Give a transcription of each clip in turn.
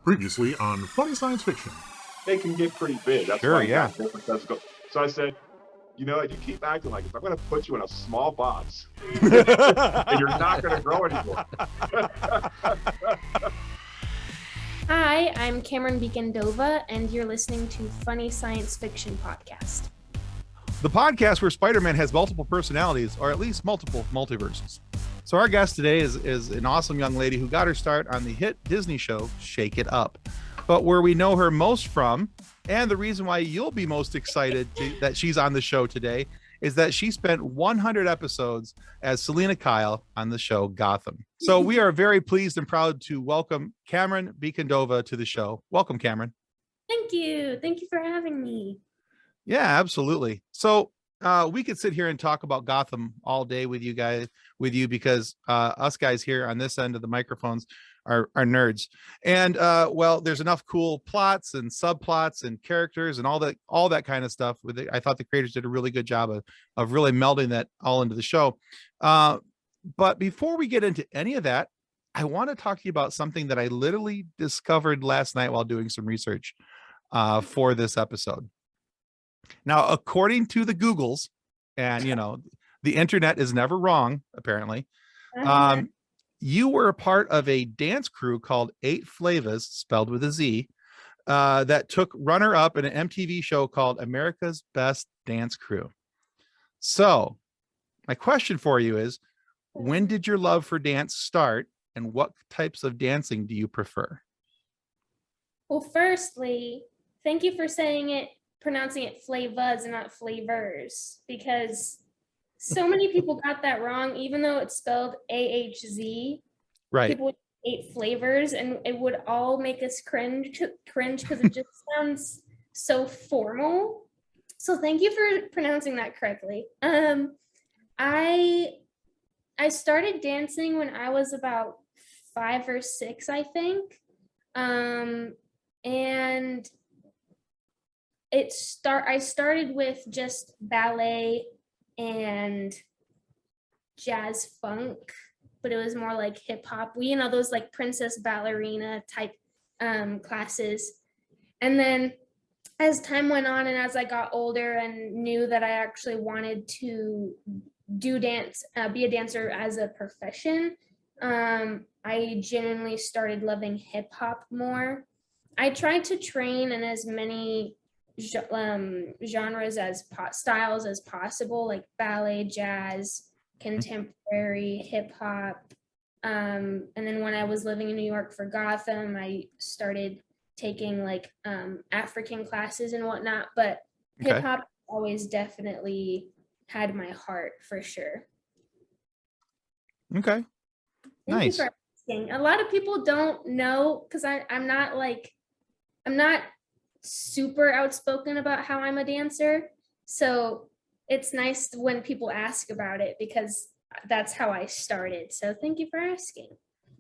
Previously on Funny Science Fiction. They can get pretty big. That's Sure, why yeah. So I said, you know, you keep acting like this, I'm going to put you in a small box, and you're not going to grow anymore. Hi, I'm Camren Bicondova, and you're listening to Funny Science Fiction Podcast. The podcast where Spider-Man has multiple personalities, or at least multiple multiverses. So our guest today is an awesome young lady who got her start on the hit Disney show, Shake It Up. But where we know her most from, and the reason why you'll be most excited that she's on the show today, is that she spent 100 episodes as Selina Kyle on the show Gotham. So we are very pleased and proud to welcome Camren Bicondova to the show. Welcome, Camren. Thank you. Thank you for having me. Yeah, absolutely. So we could sit here and talk about Gotham all day with you guys, because us guys here on this end of the microphones are nerds. And well, there's enough cool plots and subplots and characters and all that kind of stuff with it. I thought the creators did a really good job of really melding that all into the show. But before we get into any of that, I want to talk to you about something that I literally discovered last night while doing some research for this episode. Now, according to the Googles, and you know, the internet is never wrong, apparently. You were a part of a dance crew called Eight Flavas, spelled with a Z, that took runner-up in an MTV show called America's Best Dance Crew. So, my question for you is, when did your love for dance start, and what types of dancing do you prefer? Well, firstly, thank you for pronouncing it flavas and not flavors, because so many people got that wrong, even though it's spelled AHZ. Right. People would 8 flavors, and it would all make us cringe because it just sounds so formal. So thank you for pronouncing that correctly. I started dancing when I was about 5 or 6, I think. And I started with just ballet and jazz funk, but it was more like hip hop. You know, those like princess ballerina type classes. And then as time went on and as I got older and knew that I actually wanted to do dance, be a dancer as a profession, I genuinely started loving hip hop more. I tried to train in as many genres as styles as possible, like ballet, jazz, contemporary, hip hop. And then when I was living in New York for Gotham, I started taking like African classes and whatnot, but hip hop always definitely had my heart for sure. Okay. Nice. Thank you for asking. A lot of people don't know, because I'm not super outspoken about how I'm a dancer. So it's nice when people ask about it, because that's how I started. So thank you for asking.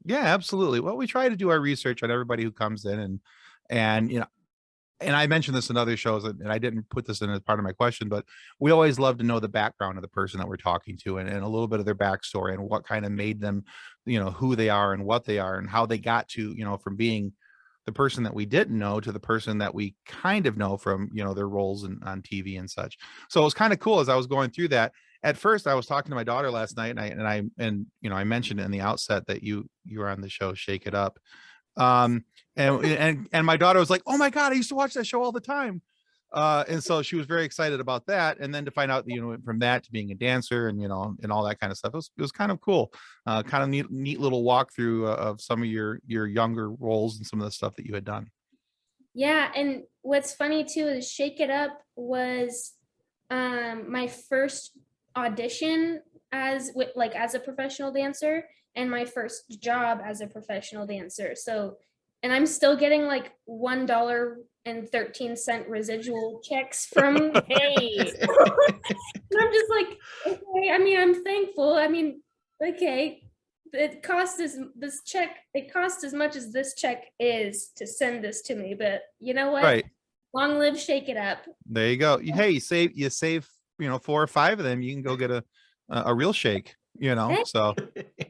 Yeah, absolutely. Well, we try to do our research on everybody who comes in, and you know, and I mentioned this in other shows, and I didn't put this in as part of my question, but we always love to know the background of the person that we're talking to, and a little bit of their backstory and what kind of made them, you know, who they are and what they are and how they got to, you know, from being the person that we didn't know to the person that we kind of know from, you know, their roles on TV and such. So it was kind of cool as I was going through that. At first, I was talking to my daughter last night, and you know, I mentioned in the outset that you were on the show Shake It Up. And my daughter was like, "Oh my God, I used to watch that show all the time." And so she was very excited about that. And then to find out, you know, from that to being a dancer and, you know, and all that kind of stuff, it was kind of cool. Kind of neat little walkthrough of some of your younger roles and some of the stuff that you had done. Yeah. And what's funny too is Shake It Up was my first audition as a professional dancer, and my first job as a professional dancer. So, and I'm still getting like $1.13 residual checks from hey. And I'm just like, okay, I mean, I'm thankful. I mean, okay, it cost as much as this check is to send this to me, but you know what? Right. Long live Shake It Up. There you go. Hey, you save, you know, 4 or 5 of them, you can go get a real shake, you know. Hey, so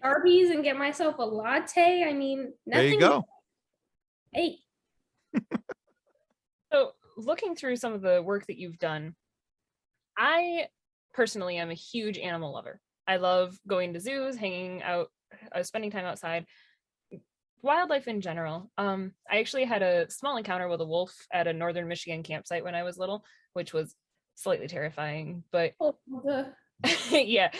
Arby's and get myself a latte. I mean, nothing. There you go. Hey. So looking through some of the work that you've done, I personally am a huge animal lover. I love going to zoos, hanging out, spending time outside, wildlife in general. I actually had a small encounter with a wolf at a northern Michigan campsite when I was little, which was slightly terrifying, but yeah,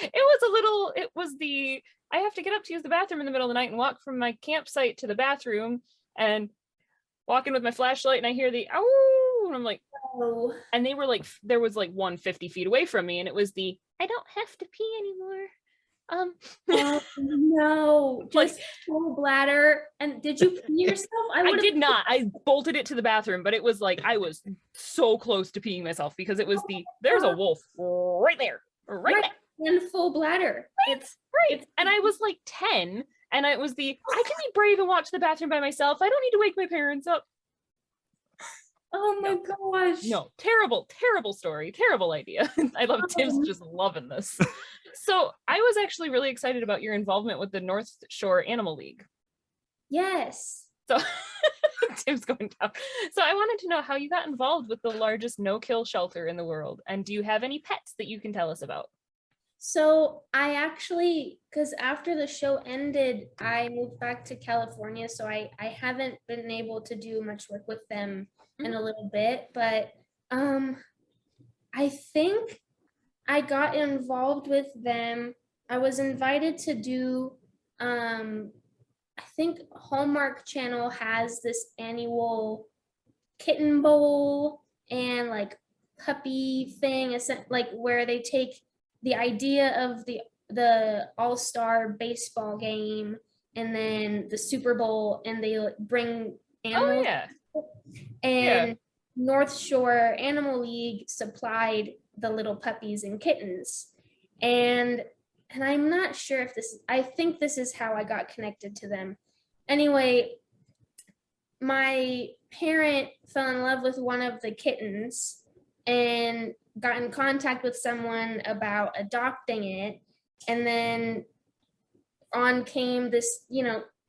I have to get up to use the bathroom in the middle of the night and walk from my campsite to the bathroom and walk in with my flashlight, and I hear the ow, and I'm like, Oh. and they were like, there was like 150 feet away from me, and it was the I don't have to pee anymore. Oh, no, Like- just full bladder. And did you pee yourself? I did not. I bolted it to the bathroom, but it was like I was so close to peeing myself because it was there's a wolf right there, right there. And full bladder. It's right. And I was like 10, and it was I can be brave and watch the bathroom by myself. I don't need to wake my parents up. Oh my gosh. No, terrible story, terrible idea. I love Tim's just loving this. So I was actually really excited about your involvement with the North Shore Animal League. Yes. So Tim's going down. So I wanted to know how you got involved with the largest no-kill shelter in the world, and do you have any pets that you can tell us about? So I actually, because after the show ended, I moved back to California, so I haven't been able to do much work with them in a little bit, but I think I got involved with them. I was invited to do, I think Hallmark Channel has this annual kitten bowl and like puppy thing, like where they take the idea of the all-star baseball game and then the Super Bowl, and they bring animals. Oh yeah. And North Shore Animal League supplied the little puppies and kittens. And I'm not sure if I think this is how I got connected to them. Anyway, my parent fell in love with one of the kittens and got in contact with someone about adopting it. And then on came this,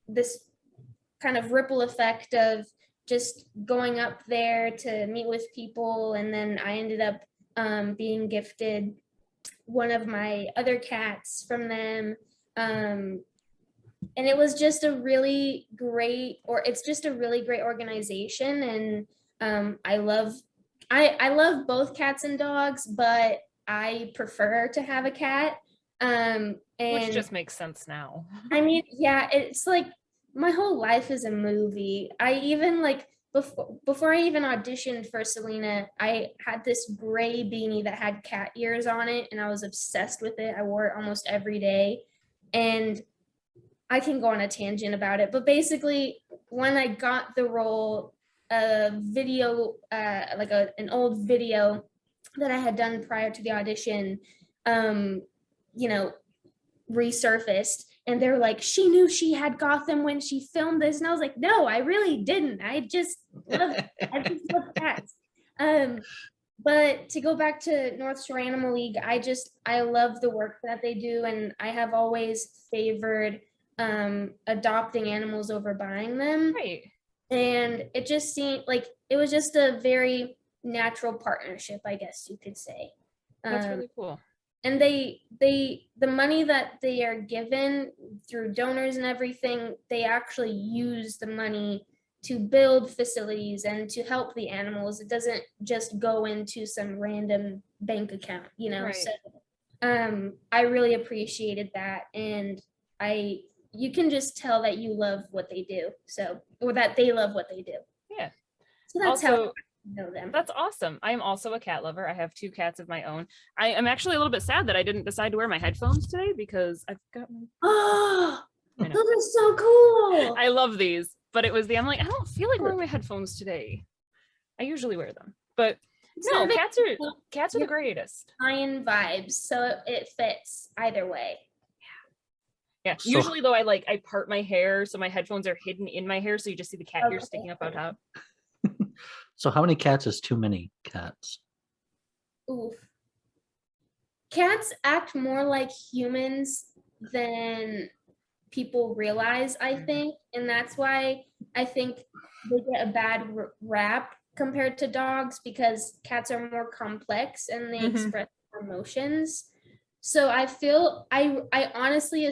this kind of ripple effect of just going up there to meet with people. And then I ended up being gifted one of my other cats from them. And it was just it's just a really great organization. And I love both cats and dogs, but I prefer to have a cat. Which just makes sense now. I mean, yeah, it's like my whole life is a movie. I even like before I even auditioned for Selina, I had this gray beanie that had cat ears on it, and I was obsessed with it. I wore it almost every day, and I can go on a tangent about it. But basically, when I got the role, a video, like an old video that I had done prior to the audition, resurfaced, and they're like, she knew she had Gotham when she filmed this, and I was like, no, I really didn't. I just love cats. But to go back to North Shore Animal League, I love the work that they do, and I have always favored adopting animals over buying them. Right. And it just seemed like it was just a very natural partnership, I guess you could say. That's really cool. And the money that they are given through donors and everything, they actually use the money to build facilities and to help the animals. It doesn't just go into some random bank account, Right. So I really appreciated that. And you can just tell that you love what they do. Or that they love what they do. Yeah. So that's how I know them. That's awesome. I am also a cat lover. I have 2 cats of my own. I am actually a little bit sad that I didn't decide to wear my headphones today because I've got my... Oh, I know. those are so cool. I love these, but it was I'm like, I don't feel like wearing my headphones today. I usually wear them, but no, cats are the greatest. Lion vibes, so it fits either way. Yeah. So- Usually though, I part my hair so my headphones are hidden in my hair, so you just see the cat ears sticking up on top. So how many cats is too many cats? Oof. Cats act more like humans than people realize, I think, and that's why I think they get a bad rap compared to dogs, because cats are more complex and they express emotions. So I feel I honestly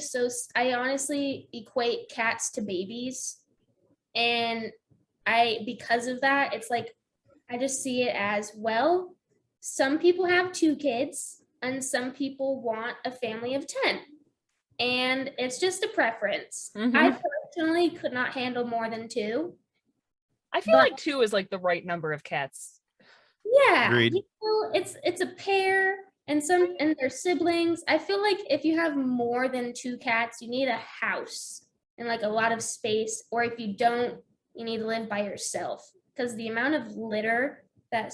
equate cats to babies, and because of that, it's like I just see it as, well, some people have 2 kids and some people want a family of 10. And it's just a preference. I personally could not handle more than 2. I feel like 2 is like the right number of cats. Yeah. Agreed. You know, it's a pair and their siblings. I feel like if you have more than 2 cats, you need a house and like a lot of space, or if you don't, you need to live by yourself, because the amount of litter that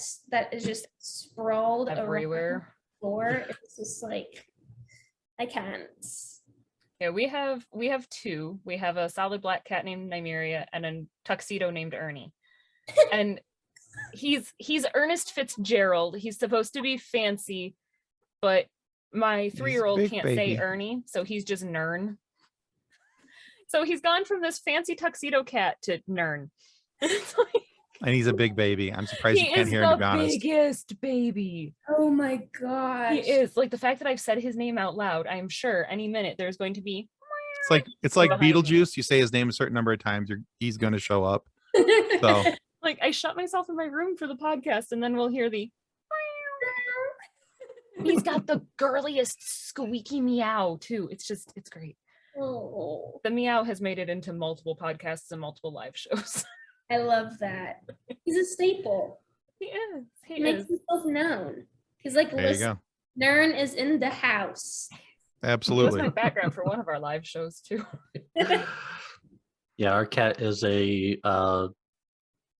is just sprawled everywhere around the floor, it's just like, I can't. Yeah, we have 2. We have a solid black cat named Nymeria and a tuxedo named Ernie. And he's Ernest Fitzgerald. He's supposed to be fancy, but my 3-year-old can't say Ernie, so he's just Nern. So he's gone from this fancy tuxedo cat to Nern. And he's a big baby. I'm surprised you can't hear him, to be honest. He is the biggest baby. Oh my gosh. He is. Like, the fact that I've said his name out loud, I'm sure any minute there's going to be. It's like Beetlejuice. You say his name a certain number of times, he's going to show up. So like, I shut myself in my room for the podcast, and then we'll hear the. He's got the girliest squeaky meow too. It's great. Oh. The meow has made it into multiple podcasts and multiple live shows. I love that. He's a staple. He is. He makes himself known. He's like, there you go. Nern is in the house. Absolutely. That's my background for one of our live shows too. Yeah, our cat is a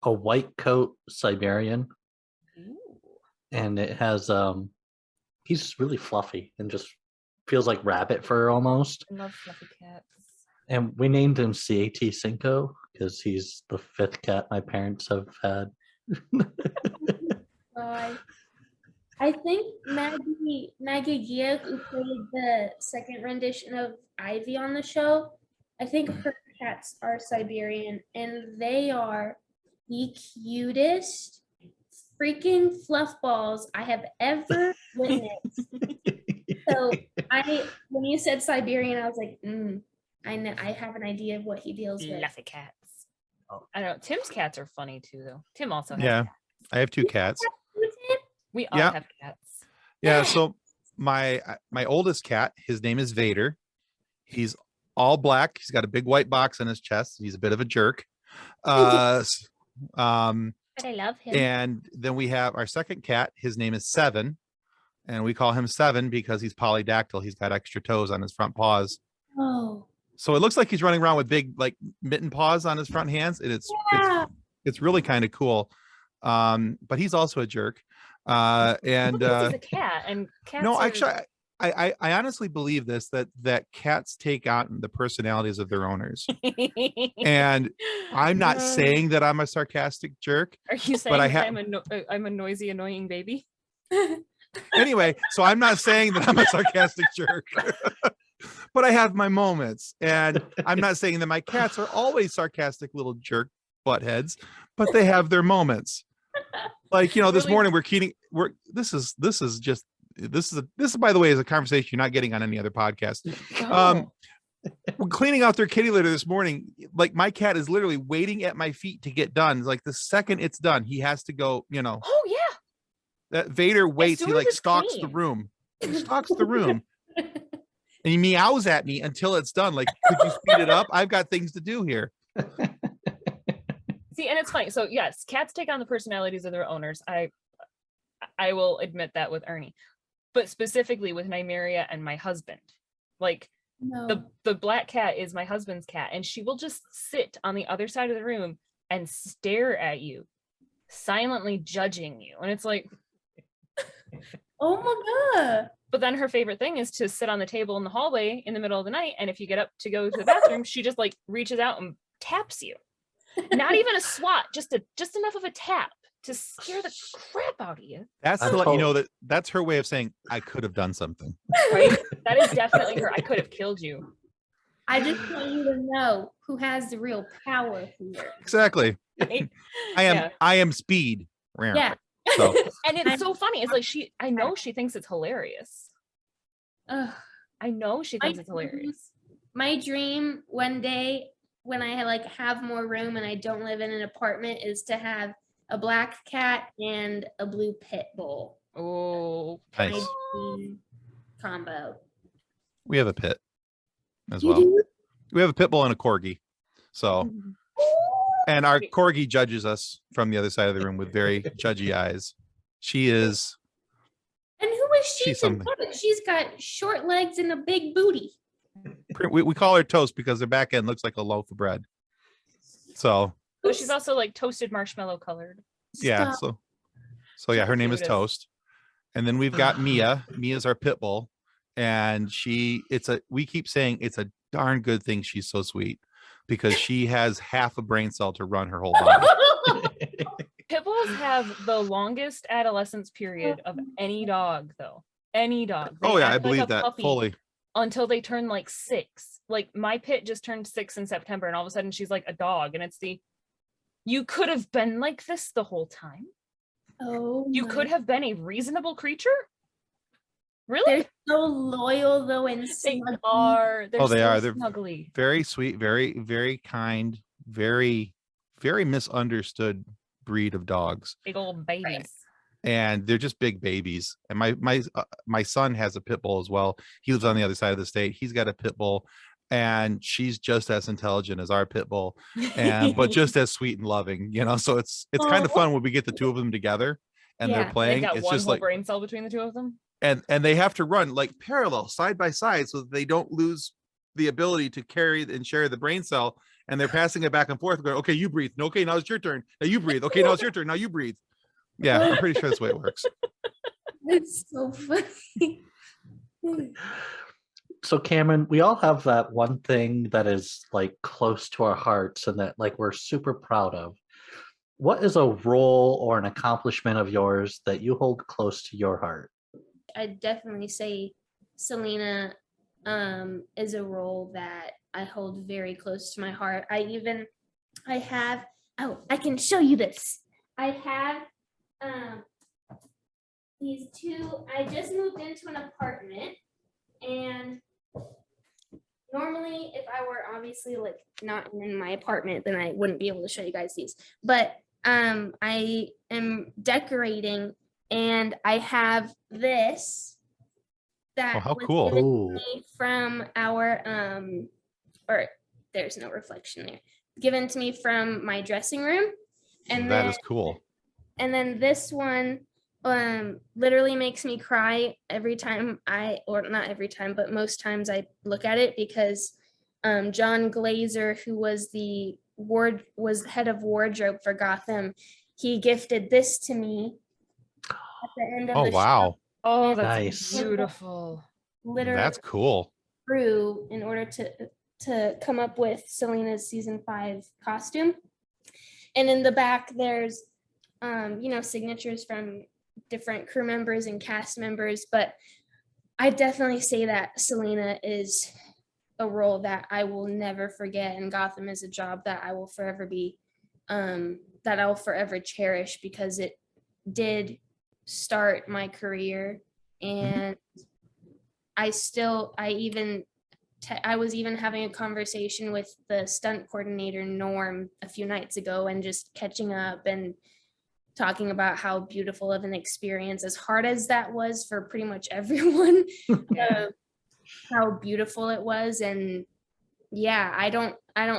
white coat Siberian. Ooh. And it has he's really fluffy and just feels like rabbit fur almost. I love fluffy cats. And we named him CAT Cinco because he's the 5th cat my parents have had. I think Maggie Gia, who played the second rendition of Ivy on the show, I think her cats are Siberian, and they are the cutest freaking fluff balls I have ever witnessed. So when you said Siberian, I was like, I have an idea of what he deals with. Fluffy cats. Oh, I know. Tim's cats are funny too, though. Tim also has Yeah, cats. I have 2 cats. We all have cats. Yeah, so my oldest cat, his name is Vader. He's all black. He's got a big white box on his chest. He's a bit of a jerk. But I love him. And then we have our second cat. His name is Seven, and we call him Seven because he's polydactyl. He's got extra toes on his front paws. Oh. So it looks like he's running around with big like mitten paws on his front hands, and it's really kind of cool. But he's also a jerk. And he's a cat, and cats. No, actually, I honestly believe this, that cats take on the personalities of their owners. And I'm not saying that I'm a sarcastic jerk. Are you saying I'm a noisy, annoying baby? Anyway, so I'm not saying that I'm a sarcastic jerk. But I have my moments, and I'm not saying that my cats are always sarcastic little jerk buttheads, but they have their moments. Like, this morning this is by the way is a conversation you're not getting on any other podcast. We're cleaning out their kitty litter this morning. Like, my cat is literally waiting at my feet to get done. Like, the second it's done, he has to go, Oh yeah. That Vader waits, he like stalks the room. He stalks the room. And he meows at me until it's done. Like, could you speed it up? I've got things to do here. See, and it's funny. So yes, cats take on the personalities of their owners. I will admit that with Ernie, but specifically with Nymeria and my husband. Like, the black cat is my husband's cat, and she will just sit on the other side of the room and stare at you, silently judging you. And it's like, oh my God. But then her favorite thing is to sit on the table in the hallway in the middle of the night, and if you get up to go to the bathroom, she just like reaches out and taps you. Not even a swat, just enough of a tap to scare the crap out of you. That's to let you know that's her way of saying I could have done something. Right? That is definitely her. I could have killed you. I just want you to know who has the real power here. Exactly. Right? I am speed. Yeah. So And it's so funny. It's like I know she thinks it's hilarious. Ugh. I know she thinks it's hilarious. My dream one day when I like have more room and I don't live in an apartment is to have a black cat and a blue pit bull. Oh, nice. My dream combo. We have a pit as You well. do? We have a pit bull and a corgi. So, and our corgi judges us from the other side of the room with very judgy eyes. She is. And who is she? She's something. She's got short legs and a big booty. We call her Toast because her back end looks like a loaf of bread. So. but she's also like toasted marshmallow colored. Yeah. Stop. So yeah, her name is Cute. Toast. And then we've got Mia. Mia's our pit bull. And we keep saying it's a darn good thing she's so sweet because she has half a brain cell to run her whole body. Pit bulls have the longest adolescence period of any dog, though. Any dog. They Oh yeah, I act like believe a that puppy fully. until they turn like 6. Like my pit just turned 6 in September, and all of a sudden she's like a dog, and it's you could have been like this the whole time. Oh, You could have been a reasonable creature. Really? They're so loyal though, and They smug. are. They're They so are. They're snuggly. very sweet, very, very kind, very, very misunderstood breed of dogs. Big old babies. And they're just big babies. And my son has a pit bull as well. He lives on the other side of the state. He's got a pit bull, and she's just as intelligent as our pit bull, but just as sweet and loving. So it's kind of fun when we get the two of them together and Yeah. they're playing. They got It's one just whole like, brain cell between the two of them. and they have to run like parallel side by side so that they don't lose the ability to carry and share the brain cell. And they're passing it back and forth, going, okay, you breathe. Okay, now it's your turn. Now you breathe. Okay, now it's your turn. Now you breathe. Yeah, I'm pretty sure that's the way it works. It's so funny. So Cameron, we all have that one thing that is like close to our hearts and that like we're super proud of. What is a role or an accomplishment of yours that you hold close to your heart? I'd definitely say Selina is a role that I hold very close to my heart. I can show you this. I have these two. I just moved into an apartment, and normally if I were obviously like not in my apartment, then I wouldn't be able to show you guys these. But I am decorating, and I have this that how was cool. given Ooh. to me from our or there's no reflection there. Given to me from my dressing room. And That then, is cool. And then this one literally makes me cry every time or not every time, but most times I look at it, because John Glazer, who was was head of wardrobe for Gotham, he gifted this to me at the end of Oh the wow. Oh, that's Nice. beautiful. literally That's cool. through in order to come up with Selina's season 5 costume. And in the back there's signatures from different crew members and cast members, but I definitely say that Selina is a role that I will never forget, and Gotham is a job that I will forever cherish, because it did start my career. And I was even having a conversation with the stunt coordinator Norm a few nights ago, and just catching up and talking about how beautiful of an experience, as hard as that was for pretty much everyone, how beautiful it was. And yeah, I don't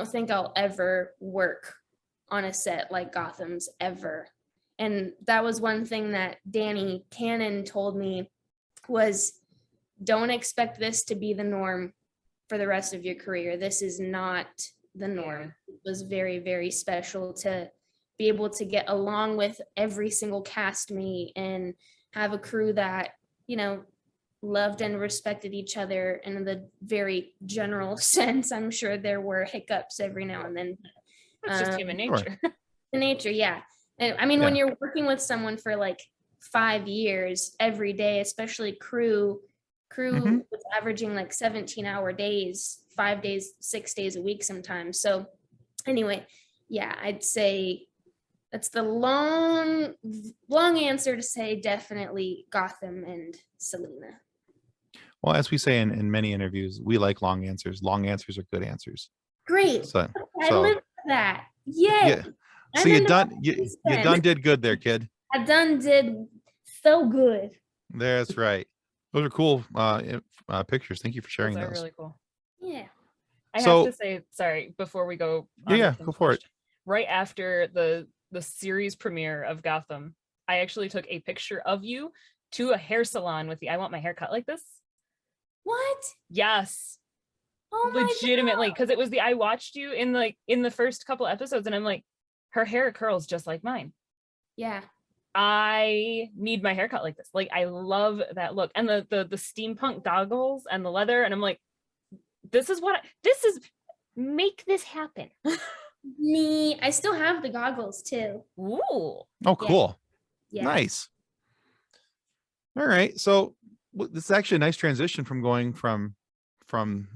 think I'll ever work on a set like Gotham's ever. And that was one thing that Danny Cannon told me, was don't expect this to be the norm for the rest of your career. This is not the norm. It was very, very special to be able to get along with every single castmate and have a crew that, loved and respected each other in the very general sense. I'm sure there were hiccups every now and then. That's just human nature. The nature, yeah. And I mean, when you're working with someone for like 5 years every day, especially crew was averaging like 17-hour days 5 days, 6 days a week sometimes. So anyway, yeah, I'd say that's the long answer to say definitely Gotham and Selina. Well, as we say in many interviews, we like long answers. Long answers are good answers. Great. So, I live for that. Yay. yeah. So I'm you in the done right you place you then. done did good there, kid. I done did so good. That's right. Those are cool pictures. Thank you for sharing Those are those. really cool. Yeah. I So- have to say, sorry, before we go on Yeah, to Tim's go for it. question, right after the series premiere of Gotham, I actually took a picture of you to a hair salon with the I want my hair cut like this. What? Yes. Oh my Legitimately, because it was I watched you in the first couple episodes and I'm like, her hair curls just like mine. Yeah. I need my haircut like this. Like, I love that look. And the steampunk goggles and the leather. And I'm like, this is make this happen. I still have the goggles too. Ooh. Oh, cool. Yeah. Nice. All right. So this is actually a nice transition from going from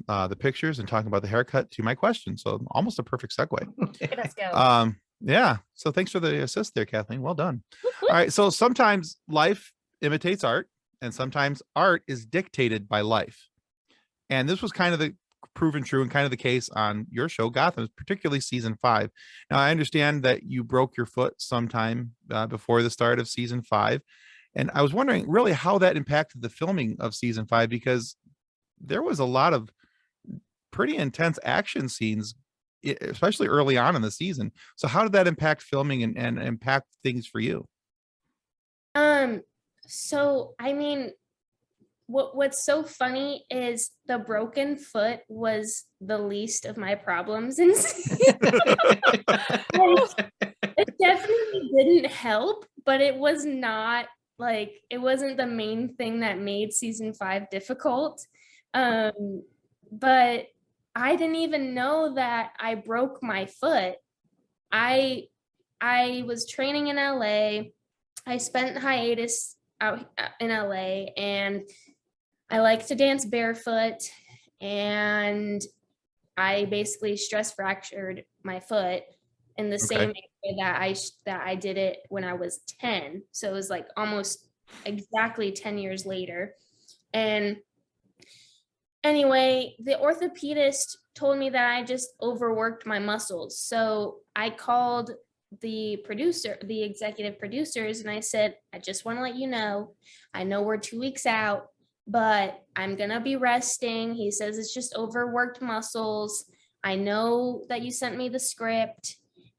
the pictures and talking about the haircut to my question. So almost a perfect segue. Let's go. Yeah. So thanks for the assist there, Kathleen. Well done. All right. So sometimes life imitates art, and sometimes art is dictated by life. And this was kind of the proven true and kind of the case on your show, Gotham, particularly season 5. Now, I understand that you broke your foot sometime before the start of season 5. And I was wondering really how that impacted the filming of season 5, because there was a lot of pretty intense action scenes, especially early on in the season. So how did that impact filming and impact things for you? So I mean, what's so funny is the broken foot was the least of my problems in it definitely didn't help, but it was not like, it wasn't the main thing that made season 5 difficult. But I didn't even know that I broke my foot. I was training in LA. I spent hiatus out in LA, and I like to dance barefoot, and I basically stress fractured my foot in the same way that I did it when I was 10. So it was like almost exactly 10 years later. And anyway, the orthopedist told me that I just overworked my muscles. So I called the executive producers, and I said, I just want to let you know, I know we're 2 weeks out, but I'm going to be resting. He says it's just overworked muscles. I know that you sent me the script.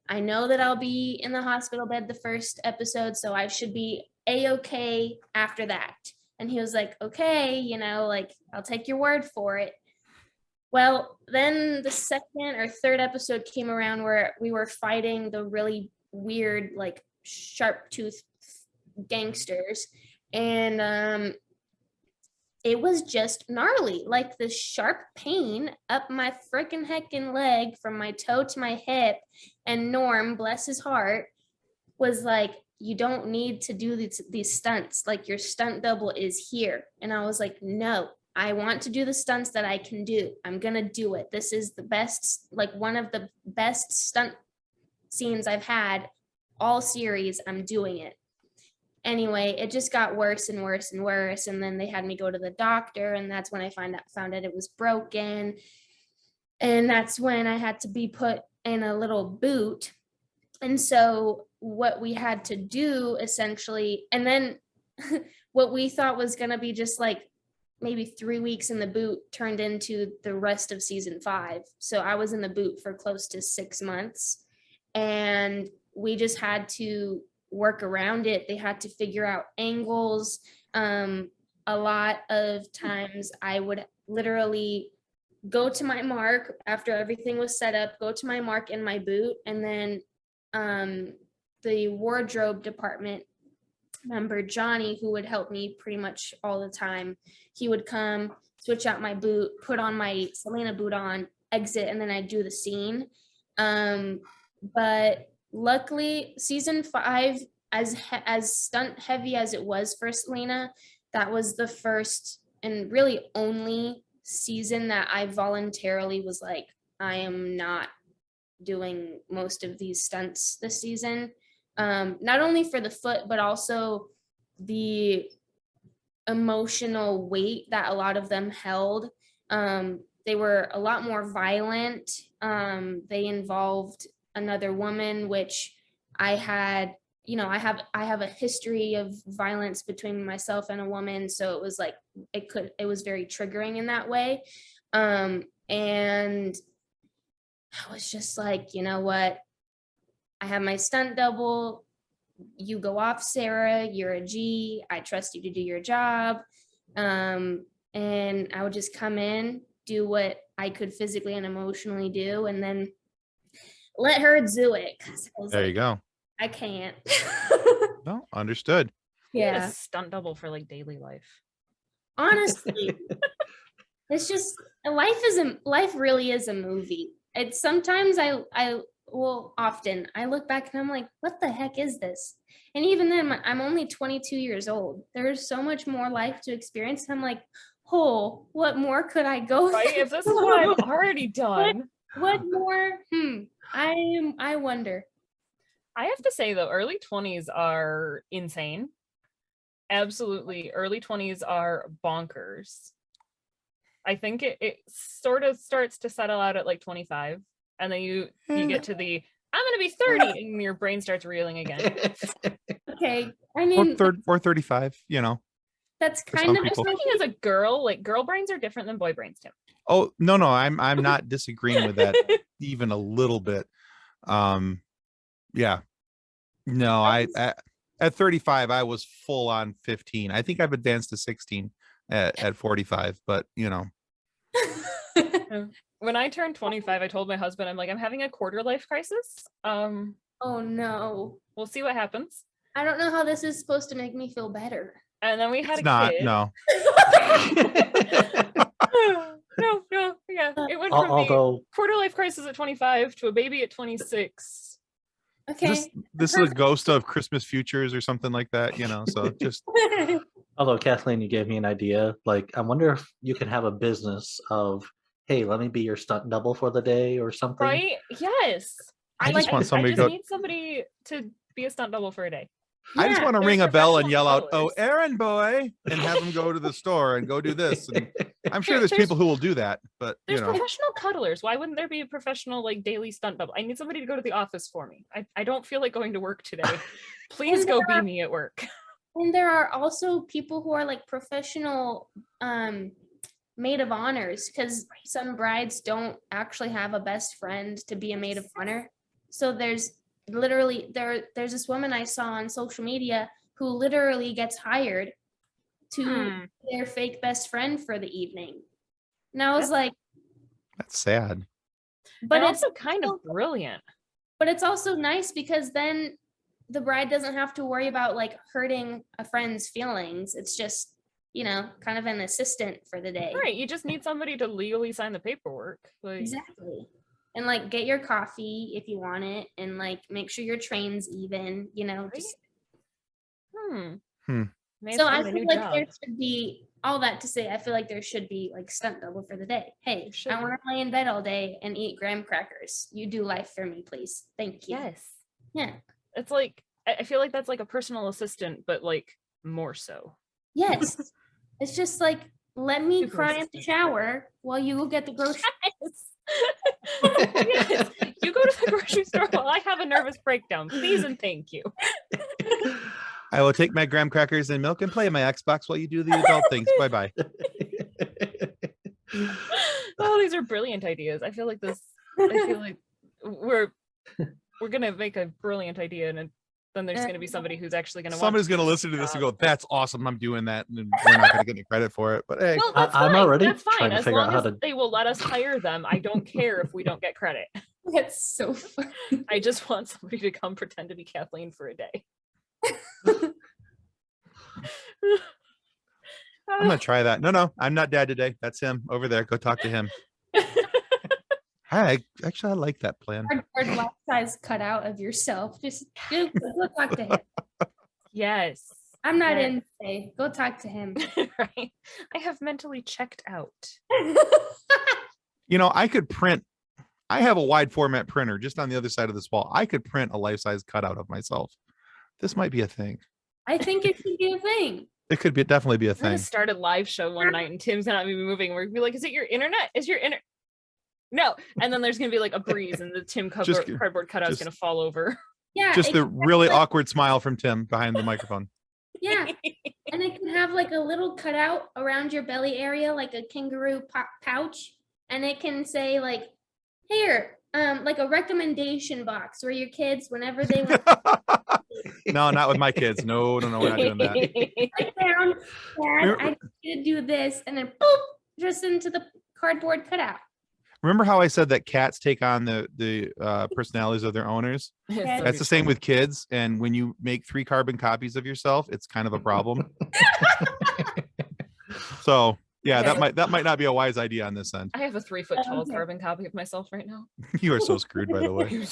I know that I'll be in the hospital bed the first episode, so I should be A-okay after that. And he was like, okay, like, I'll take your word for it. Well, then the second or third episode came around where we were fighting the really weird, like, sharp-toothed gangsters. And it was just gnarly. Like, the sharp pain up my freaking heckin' leg from my toe to my hip. And Norm, bless his heart, was like, you don't need to do these stunts. Like, your stunt double is here. And I was like, no, I want to do the stunts that I can do. I'm going to do it. This is the best, like, one of the best stunt scenes I've had all series. I'm doing it. Anyway, it just got worse and worse and worse. And then they had me go to the doctor. And that's when I found out it was broken. And that's when I had to be put in a little boot. And so what we had to do essentially, and then what we thought was going to be just like maybe 3 weeks in the boot turned into the rest of season 5. So I was in the boot for close to 6 months, and we just had to work around it. They had to figure out angles. A lot of times I would literally go to my mark after everything was set up, go to my mark in my boot, and then the wardrobe department member, Johnny, who would help me pretty much all the time, he would come, switch out my boot, put on my Selina boot on, exit, and then I'd do the scene. But luckily, season 5, as stunt heavy as it was for Selina, that was the first and really only season that I voluntarily was like, I am not doing most of these stunts this season. Not only for the foot, but also the emotional weight that a lot of them held. They were a lot more violent. They involved another woman, which I had, I have a history of violence between myself and a woman. So it was like, it was very triggering in that way. And I was just like, you know what? I have my stunt double. You go off, Sarah. You're a G. I trust you to do your job. And I would just come in, do what I could physically and emotionally do, and then let her do it. There you go. I can't. No, understood. You need Yeah. a stunt double for like daily life. Honestly, it's just life really is a movie. It's sometimes often I look back and I'm like, what the heck is this? And even then, I'm only 22 years old. There's so much more life to experience. I'm like, oh, what more could I go Right? through? If this is what I've already done. What more? I wonder. I have to say though, early 20s are insane. Absolutely. Early 20s are bonkers. I think it sort of starts to settle out at like 25. And then you get to the I'm gonna be 30 and your brain starts reeling again. Okay. I mean, Or 35, that's for kind some of I'm people. thinking as a girl, like girl brains are different than boy brains, Tim. Oh, no, I'm not disagreeing with that even a little bit. Yeah. No, at 35, I was full on 15. I think I've advanced to 16 at 45, but When I turned 25, I told my husband, I'm like, I'm having a quarter life crisis. Oh no. We'll see what happens. I don't know how this is supposed to make me feel better. And then we had it's a not. kid. No. No, yeah. It went from Although the quarter life crisis at 25 to a baby at 26. Okay. This is a ghost of Christmas futures or something like that, so just Although Kathleen, you gave me an idea. Like, I wonder if you can have a business of, hey, let me be your stunt double for the day or something. Right? Yes. I just want somebody I to just go. need somebody to be a stunt double for a day. I just Yeah, want to there's ring a bell and professional yell out, "Oh, colors. errand boy," and have them go to the store and go do this. And I'm sure there's There's- people who will do that, but There's professional cuddlers. Why wouldn't there be a professional like daily stunt double? I need somebody to go to the office for me. I don't feel like going to work today. Please go be me at work. And there are also people who are like professional maid of honors, because some brides don't actually have a best friend to be a maid of honor. So there's there's this woman I saw on social media who literally gets hired to be their fake best friend for the evening. And I was like, that's sad. but And it's also kind of brilliant. But it's also nice because then the bride doesn't have to worry about like hurting a friend's feelings. It's just, kind of an assistant for the day. Right. You just need somebody to legally sign the paperwork. Like, Exactly. And like get your coffee if you want it, and like make sure your train's even, just May so I find a feel new like job. there should be all that to say, I feel like there should be like stunt double for the day. Hey, Should I be. want to lay in bed all day and eat graham crackers. You do life for me, please. Thank you. Yes. Yeah. It's like I feel like that's like a personal assistant, but like more so. Yes. It's just like, let me Super cry in the assistant. shower while you go get the groceries. Yes. You go to the grocery store while I have a nervous breakdown. Please and thank you. I will take my graham crackers and milk and play my Xbox while you do the adult things. Bye bye. Oh, these are brilliant ideas. I feel like we're gonna make a brilliant idea, and then there's gonna be somebody who's actually gonna Somebody's going to listen to this and go, "That's awesome. I'm doing that." And we're not going to get any credit for it. But hey, Well, that's I'm fine. already That's fine. trying to As figure out long how as to- they will let us hire them, I don't care if we don't get credit. That's so funny. I just want somebody to come pretend to be Kathleen for a day. I'm going to try that. No, I'm not dad today. That's him over there. Go talk to him. I like that plan. Cardboard life size cutout of yourself. Just go talk to him. Yes. I'm not Right. in today. Go talk to him. Right. I have mentally checked out. You know, I have a wide format printer just on the other side of this wall. I could print a life-size cutout of myself. This might be a thing. I think it should be a thing. It could definitely be a We're gonna thing. start a live show one night and Tim's not be moving. We're gonna be like, is it your internet? Is your internet? No. And then there's gonna be like a breeze and the Tim cardboard cutout is gonna fall over. Yeah. Just it the could really have, like, awkward smile from Tim behind the microphone. Yeah. And it can have like a little cutout around your belly area, like a kangaroo pouch. And it can say like, here, like a recommendation box where your kids, whenever they want No, not with my kids. No, we're not doing that. sit down, Dad, I need you to do this, and then boop, just into the cardboard cutout. Remember how I said that cats take on the personalities of their owners? Yeah. That's the same with kids. And when you make 3 carbon copies of yourself, it's kind of a problem. So yeah, that might not be a wise idea on this end. I have a 3-foot-tall Okay. carbon copy of myself right now. You are so screwed, by the way.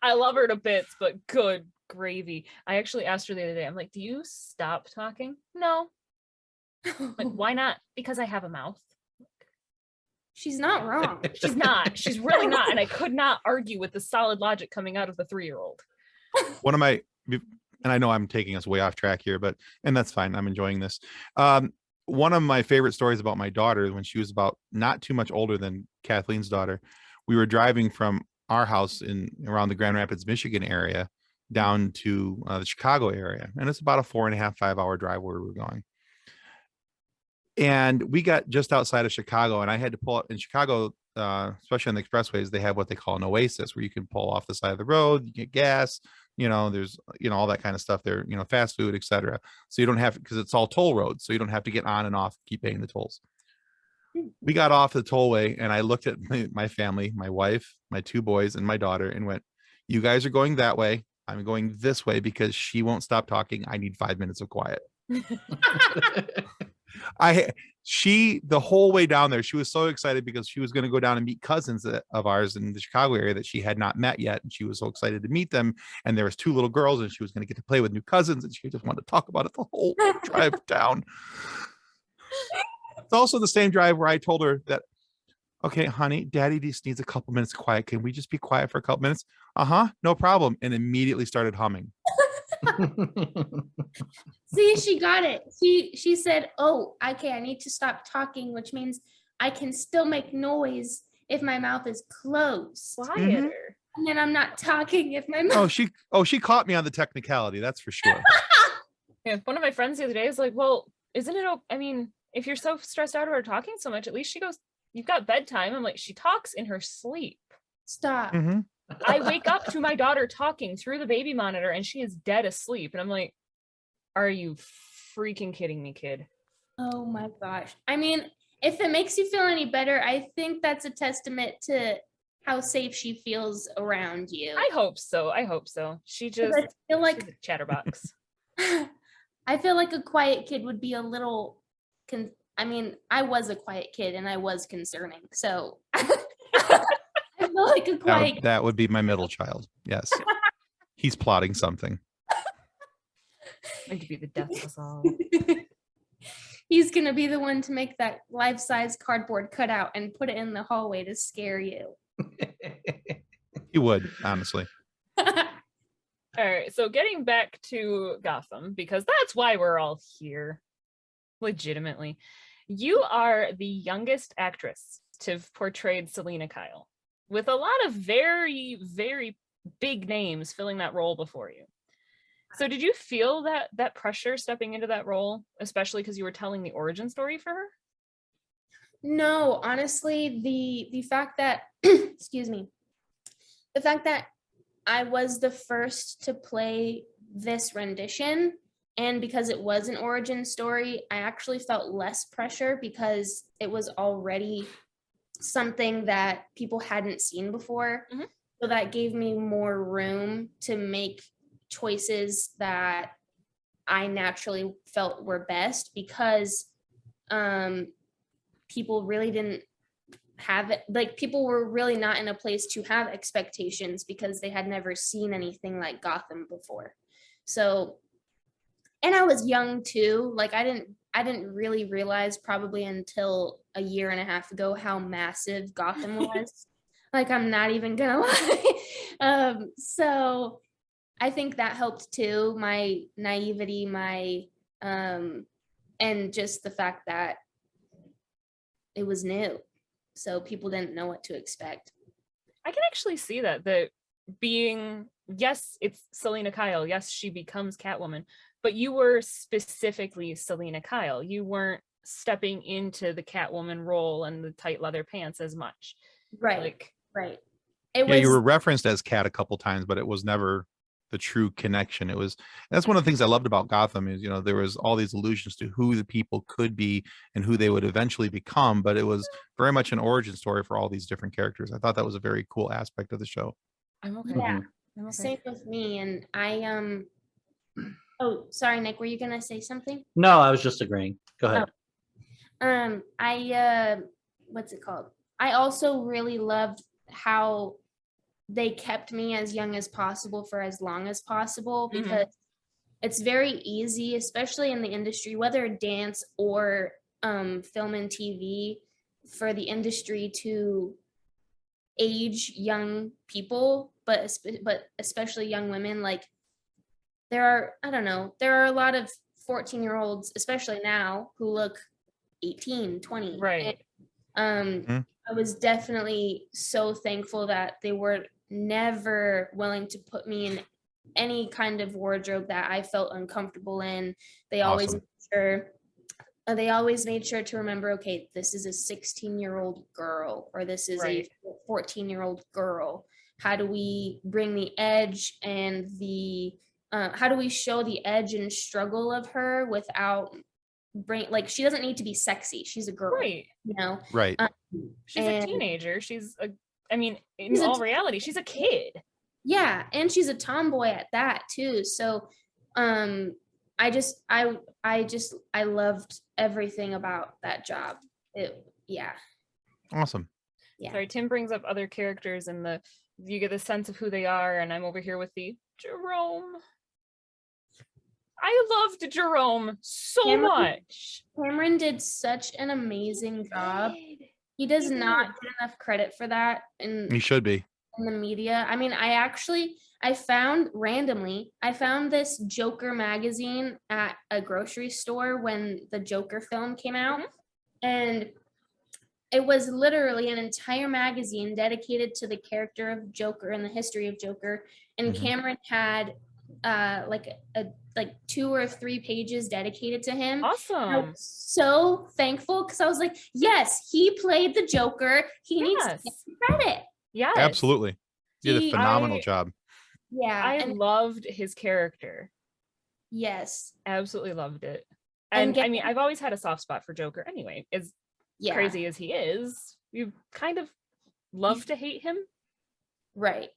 I love her to bits, but good gravy. I actually asked her the other day, I'm like, do you stop talking? No. Like, why not? Because I have a mouth. She's not wrong. She's not. She's really not. And I could not argue with the solid logic coming out of the 3-year-old. One of my, and I know I'm taking us way off track here, and that's fine. I'm enjoying this. One of my favorite stories about my daughter, when she was about not too much older than Kathleen's daughter, we were driving from our house in around the Grand Rapids, Michigan area down to the Chicago area. And it's about a 4.5, 5-hour drive where we were going. And we got just outside of Chicago, and I had to pull up in Chicago, especially on the expressways. They have what they call an oasis where you can pull off the side of the road, you get gas, there's, all that kind of stuff there, fast food, etc. So you don't have, because it's all toll roads. So you don't have to get on and off, keep paying the tolls. We got off the tollway and I looked at my family, my wife, my 2 boys and my daughter and went, you guys are going that way. I'm going this way because she won't stop talking. I need 5 minutes of quiet. The whole way down there, she was so excited because she was going to go down and meet cousins of ours in the Chicago area that she had not met yet. And she was so excited to meet them. And there was 2 little girls and she was going to get to play with new cousins. And she just wanted to talk about it the whole drive down. It's also the same drive where I told her that, okay, honey, daddy just needs a couple minutes of quiet. Can we just be quiet for a couple minutes? No problem. And immediately started humming. See, she got it. She said, oh, okay, I need to stop talking, which means I can still make noise if my mouth is closed. Quieter. And then I'm not talking if my mouth. She caught me on the technicality, that's for sure. Yeah, one of my friends the other day is like, well, isn't it, I mean, if you're so stressed out over talking so much, at least she goes, you've got bedtime. I'm like, she talks in her sleep. Stop. Mm-hmm. I wake up to my daughter talking through the baby monitor and she is dead asleep. And I'm like, are you freaking kidding me, kid? Oh my gosh. I mean, if it makes you feel any better, I think that's a testament to how safe she feels around you. I hope so. She just, I feel like she's a chatterbox. I feel like a quiet kid would be a little I was a quiet kid and I was concerning. So I feel like a quiet that would be my middle child. Yes. He's plotting something. Going to be the death of us all. He's gonna be the one to make that life-size cardboard cutout and put it in the hallway to scare you. He would, honestly. All right, so getting back to Gotham, because that's why we're all here, legitimately. You are the youngest actress to have portrayed Selina Kyle, with a lot of very, very big names filling that role before you. So did you feel that pressure stepping into that role, especially because you were telling the origin story for her? No, honestly, the fact that excuse me, the fact that I was the first to play this rendition, and because it was an origin story, I actually felt less pressure because it was already something that people hadn't seen before. Mm-hmm. So that gave me more room to make choices that I naturally felt were best, because people really didn't have it, like people were really not in a place to have expectations because they had never seen anything like Gotham before. So and I was young too. Like I didn't really realize probably until a year and a half ago how massive Gotham was. Like I'm not even gonna lie. So I think that helped too. My naivety, and just the fact that it was new, so people didn't know what to expect. I can actually see that being, yes, it's Selina Kyle. Yes, she becomes Catwoman, but you were specifically Selina Kyle. You weren't stepping into the Catwoman role and the tight leather pants as much. Right. Like, right. It Yeah, was you were referenced as Cat a couple times, but it was never the true connection. It was, that's one of the things I loved about Gotham is, there was all these allusions to who the people could be and who they would eventually become, but it was very much an origin story for all these different characters. I thought that was a very cool aspect of the show. I'm okay. Yeah. I'm okay. Same with me. And I oh, sorry, Nick, were you gonna say something? No, I was just agreeing. Go ahead. I what's it called? I also really loved how they kept me as young as possible for as long as possible, because it's very easy, especially in the industry, whether dance or film and TV, for the industry to age young people, but especially young women. Like there are a lot of 14-year-olds, especially now, who look 18, 20. Right. And I was definitely so thankful that they were never willing to put me in any kind of wardrobe that I felt uncomfortable in. They always Awesome. made sure to remember, okay, this is a 16-year-old girl, or this is Right. a 14-year-old girl. How do we bring the edge and how do we show the edge and struggle of her without like, she doesn't need to be sexy. She's a girl, Right. Right. She's a and- teenager. In She's a all reality, she's a kid. yeah, and she's a tomboy at that too. So I loved everything about that job. Awesome. Yeah. Sorry, Tim brings up other characters and you get a sense of who they are, and I'm over here with the Jerome. I loved Jerome so much. Camren did such an amazing job. He does not get enough credit for that You should be. in the media. I mean, I found this Joker magazine at a grocery store when the Joker film came out. And it was literally an entire magazine dedicated to the character of Joker and the history of Joker. And Camren had like 2 or 3 pages dedicated to him. Awesome. I was so thankful, because I was like, yes, he played the Joker. He needs to get credit. Yes. Absolutely. You did a phenomenal job. Yeah. I loved his character. Yes. Absolutely loved it. And And I've always had a soft spot for Joker anyway. As crazy as he is, you kind of love to hate him. Right.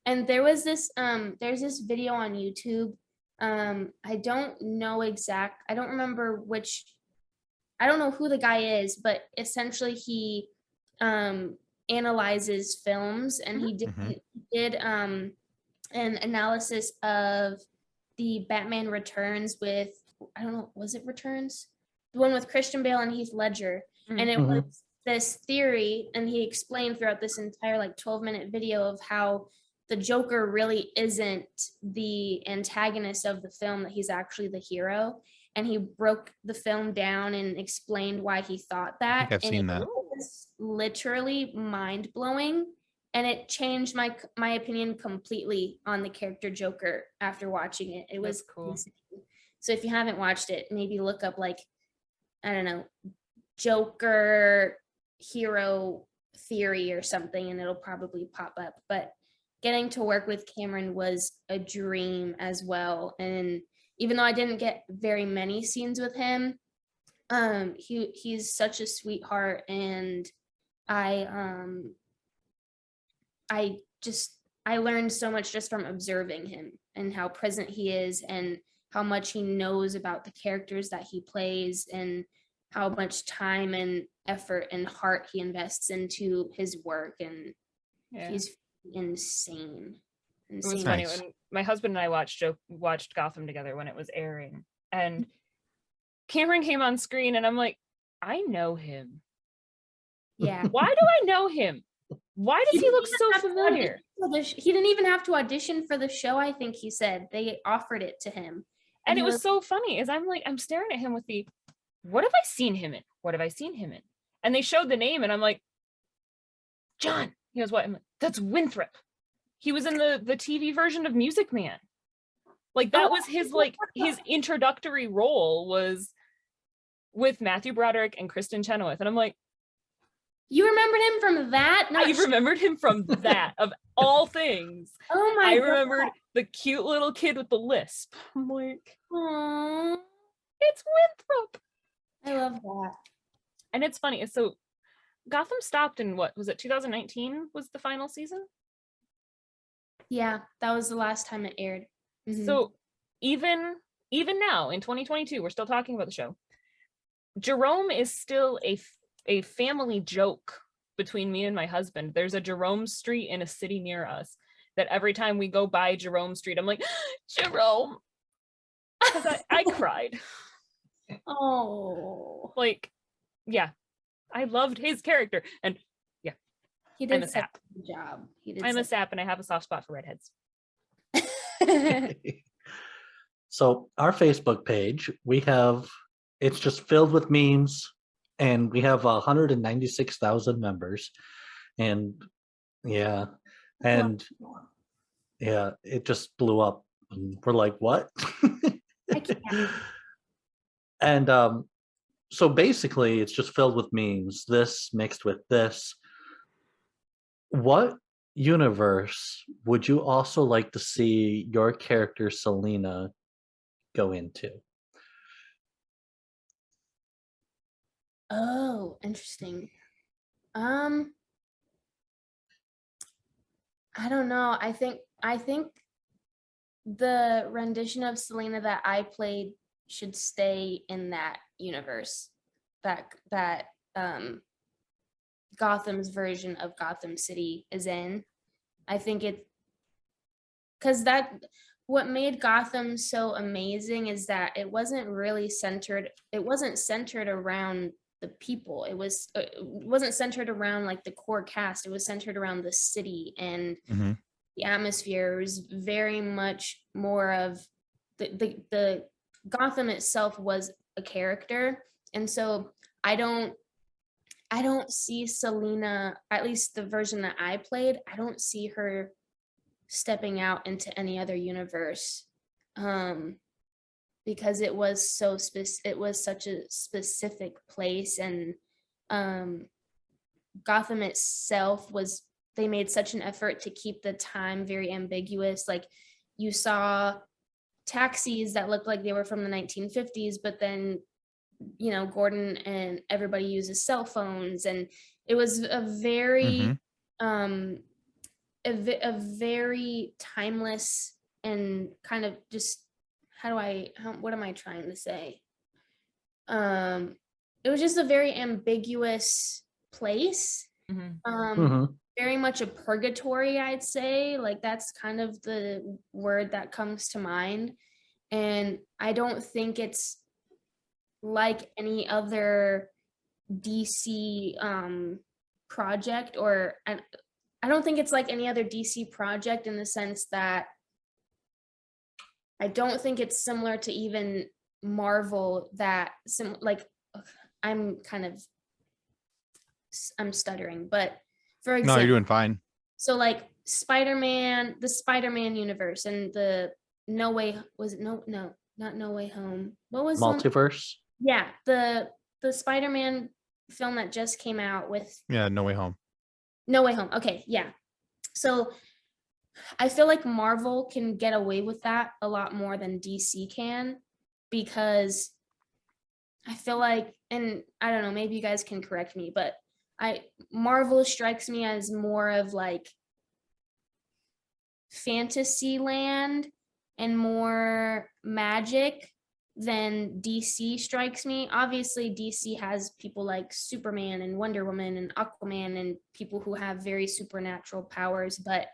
And there's this video on YouTube. I don't remember I don't know who the guy is, but essentially he analyzes films, and he did an analysis of the Batman Returns with, I don't know, was it Returns? The one with Christian Bale and Heath Ledger. And it was this theory, and he explained throughout this entire 12-minute video of how the Joker really isn't the antagonist of the film, that he's actually the hero. And he broke the film down and explained why he thought that. I think I've seen that. It was literally mind-blowing, and it changed my opinion completely on the character Joker after watching it. It was cool. insane. So if you haven't watched it, maybe look up I don't know, Joker hero theory or something, and it'll probably pop up. But getting to work with Camren was a dream as well. And even though I didn't get very many scenes with him, he's such a sweetheart, and I learned so much just from observing him, and how present he is, and how much he knows about the characters that he plays, and how much time and effort and heart he invests into his work. And he's insane. It was funny when my husband and I watched Gotham together when it was airing. And Cameron came on screen and I'm like, I know him. Yeah. Why do I know him? Why does he look so familiar? He didn't even have to audition for the show. I think he said they offered it to him. And it he was so funny is I'm staring at him with the, what have I seen him in? What have I seen him in? And they showed the name and I'm like, John. He goes, what? I'm like, that's Winthrop. He was in the TV version of Music Man. Like that was his introductory role was with Matthew Broderick and Kristen Chenoweth. And I'm like, you remembered him from that? I remembered him from that of all things. Oh my I God. remembered the cute little kid with the lisp. I'm like, Aww. it's Winthrop. I love that. And it's funny. So Gotham stopped in what was it? 2019 was the final season. Yeah, that was the last time it aired. Mhm. So even now in 2022, we're still talking about the show. Jerome is still a family joke between me and my husband. There's a Jerome Street in a city near us that every time we go by Jerome Street, I'm like, Jerome. Because I cried. Oh, Like, yeah, I loved his character. And yeah, he I'm did a such sap. a good job. He did I'm a such- sap and I have a soft spot for redheads. So our Facebook page, it's just filled with memes, and we have 196,000 members, and yeah, and yeah, it just blew up. And we're like, what? I can't. And so basically, it's just filled with memes. This mixed with this. What universe would you also like to see your character Selina go into? Oh, interesting. I don't know. I think the rendition of Selena that I played should stay in that universe. That Gotham's version of Gotham City is in. I think it because what made Gotham so amazing is that it wasn't centered around the people. It wasn't centered around like the core cast. It was centered around the city and Mhm. the atmosphere. It was very much more of the Gotham itself was a character. And so I don't see Selina, at least the version that I played, I don't see her stepping out into any other universe, because it was such a specific place, and Gotham itself they made such an effort to keep the time very ambiguous. Like you saw taxis that looked like they were from the 1950s, but then Gordon and everybody uses cell phones, and it was a very a very timeless and kind of just what am I trying to say? It was just a very ambiguous place. Very much a purgatory, I'd say. Like that's kind of the word that comes to mind. And I don't think it's like any other DC project, or I don't think it's like any other DC project in the sense that I don't think it's similar to even Marvel I'm stuttering, but for example, No, you're doing fine. so like Spider-Man, the Spider-Man universe, and the not No Way Home. What was the one? Multiverse. Yeah, the Spider-Man film that just came out with Yeah, No Way Home. No Way Home. Okay, yeah. So I feel like Marvel can get away with that a lot more than DC can, because I feel like, and I don't know, maybe you guys can correct me, but Marvel strikes me as more of like fantasy land and more magic than DC strikes me. Obviously, DC has people like Superman and Wonder Woman and Aquaman and people who have very supernatural powers, but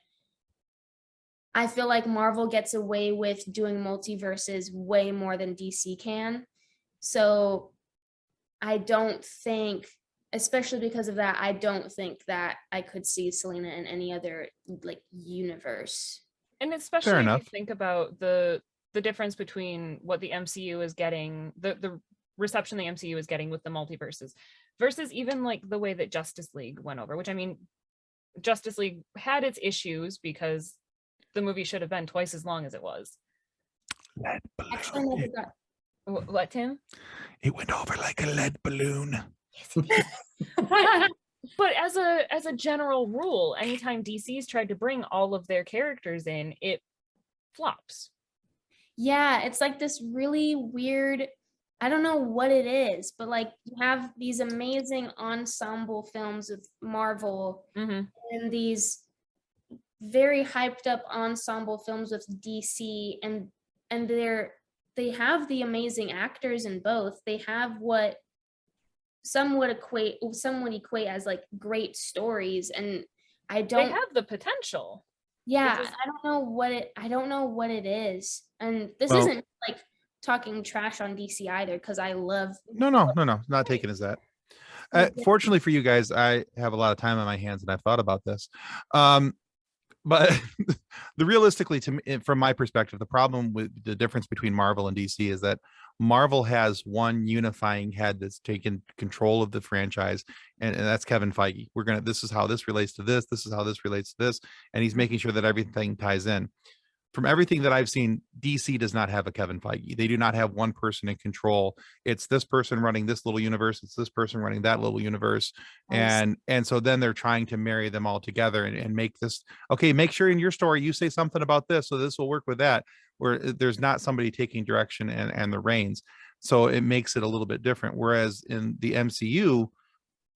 I feel like Marvel gets away with doing multiverses way more than DC can. So I don't think, especially because of that, I don't think that I could see Selina in any other like universe. And especially if you enough. think about the difference between what the MCU is getting, the reception the MCU is getting with the multiverses versus even like the way that Justice League went over, which I mean, Justice League had its issues because the movie should have been twice as long as it was. Actually, I never got. What, Tim? It went over like a lead balloon. But as a general rule, anytime DC's tried to bring all of their characters in, it flops. Yeah, it's like this really weird, I don't know what it is, but like you have these amazing ensemble films with Marvel Mhm. and these very hyped up ensemble films with DC, and they have the amazing actors in both. They have what some would equate as like great stories, and I They don't have the potential. yeah, just- I don't know what it is. And this Well- isn't like talking trash on DC either, because I love No, not taken as that. Yeah. Fortunately for you guys, I have a lot of time on my hands and I've thought about this. But the realistically, to me, from my perspective, the problem with the difference between Marvel and DC is that Marvel has one unifying head that's taken control of the franchise, and that's Kevin Feige. This is how this relates to this, this is how this relates to this, and he's making sure that everything ties in. From everything that I've seen, DC does not have a Kevin Feige. They do not have one person in control. It's this person running this little universe. It's this person running that little universe. And so then they're trying to marry them all together and make this, okay, make sure in your story you say something about this, so this will work with that, where there's not somebody taking direction and the reins. So it makes it a little bit different. Whereas in the MCU,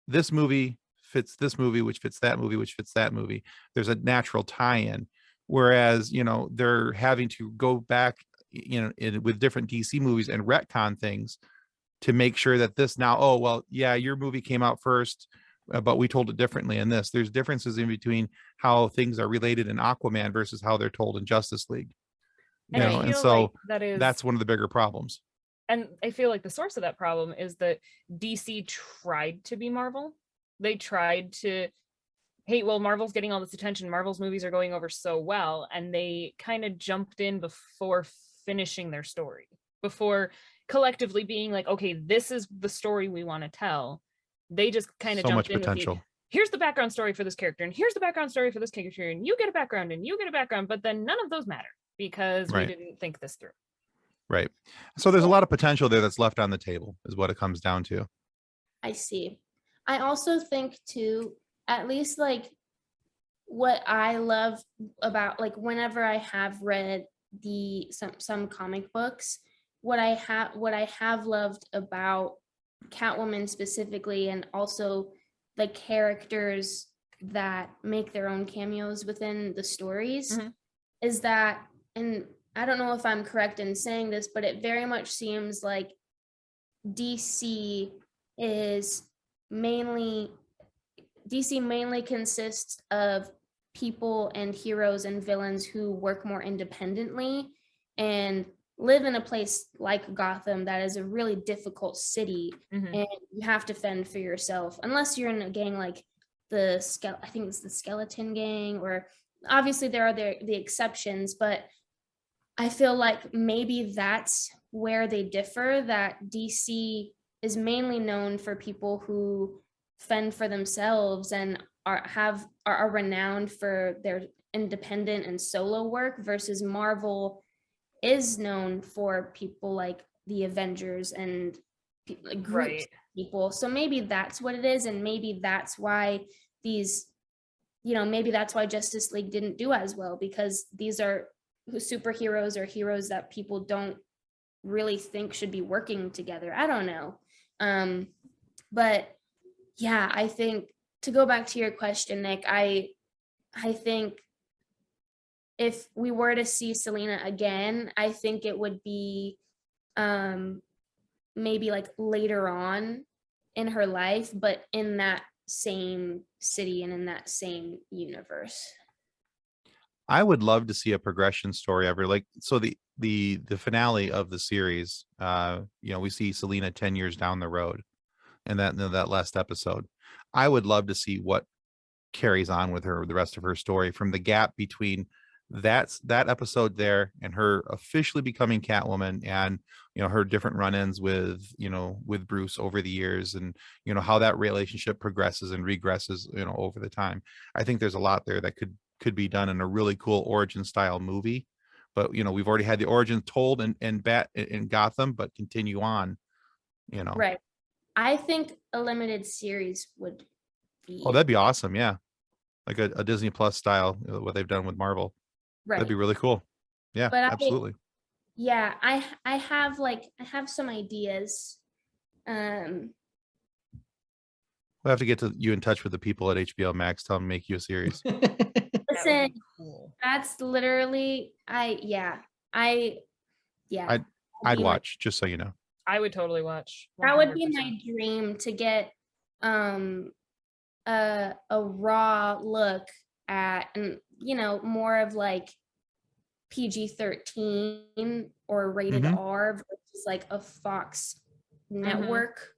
this movie fits this movie, which fits that movie, which fits that movie. There's a natural tie-in. Whereas, they're having to go back, with different DC movies and retcon things to make sure that this now, oh, well, yeah, your movie came out first, but we told it differently in this. There's differences in between how things are related in Aquaman versus how they're told in Justice League. And I And feel so like that's one of the bigger problems. And I feel like the source of that problem is that DC tried to be Marvel. They tried to, hey, well, Marvel's getting all this attention. Marvel's movies are going over so well. And they kind of jumped in before finishing their story, before collectively being like, okay, this is the story we want to tell. They just kind of So much jumped in potential. with here's the background story for this character, and here's the background story for this character, and you get a background, and you get a background, but then none of those matter because Right. we didn't think this through. Right. So there's a lot of potential there that's left on the table, is what it comes down to. I see. I also think too, at least like what I love about, like whenever I have read some comic books, what I have loved about Catwoman specifically, and also the characters that make their own cameos within the stories, is that, and I don't know if I'm correct in saying this, but it very much seems like DC mainly consists of people and heroes and villains who work more independently and live in a place like Gotham that is a really difficult city, and you have to fend for yourself unless you're in a gang like I think it's the Skeleton Gang, or obviously there are the exceptions, but I feel like maybe that's where they differ, that DC is mainly known for people who fend for themselves and are renowned for their independent and solo work, versus Marvel is known for people like the Avengers and groups of people. So maybe that's what it is, and maybe that's why maybe that's why Justice League didn't do as well, because these are superheroes or heroes that people don't really think should be working together. I don't know. But yeah, I think, to go back to your question, Nick, I think if we were to see Selina again, I think it would be maybe like later on in her life, but in that same city and in that same universe. I would love to see a progression story ever. Like, so the finale of the series, we see Selina 10 years down the road, and that last episode. I would love to see what carries on with her, the rest of her story, from the gap between that episode there and her officially becoming Catwoman, and her different run-ins with Bruce over the years, and how that relationship progresses and regresses over the time. I think there's a lot there that could be done in a really cool origin style movie. But we've already had the origin told in Gotham, but continue on. Right. I think a limited series would be. Oh, that'd be awesome. Yeah, like a Disney Plus style, what they've done with Marvel. right. That'd be really cool. Yeah, But absolutely. I have some ideas. We'll have to get you in touch with the people at HBO Max. Tell them to make you a series. Listen, Cool. that's literally I'd be watch, just so you know. I would totally watch. that would be 100%. my dream, to get a raw look at, and more of like PG-13 or rated Mhm. R versus like a Fox network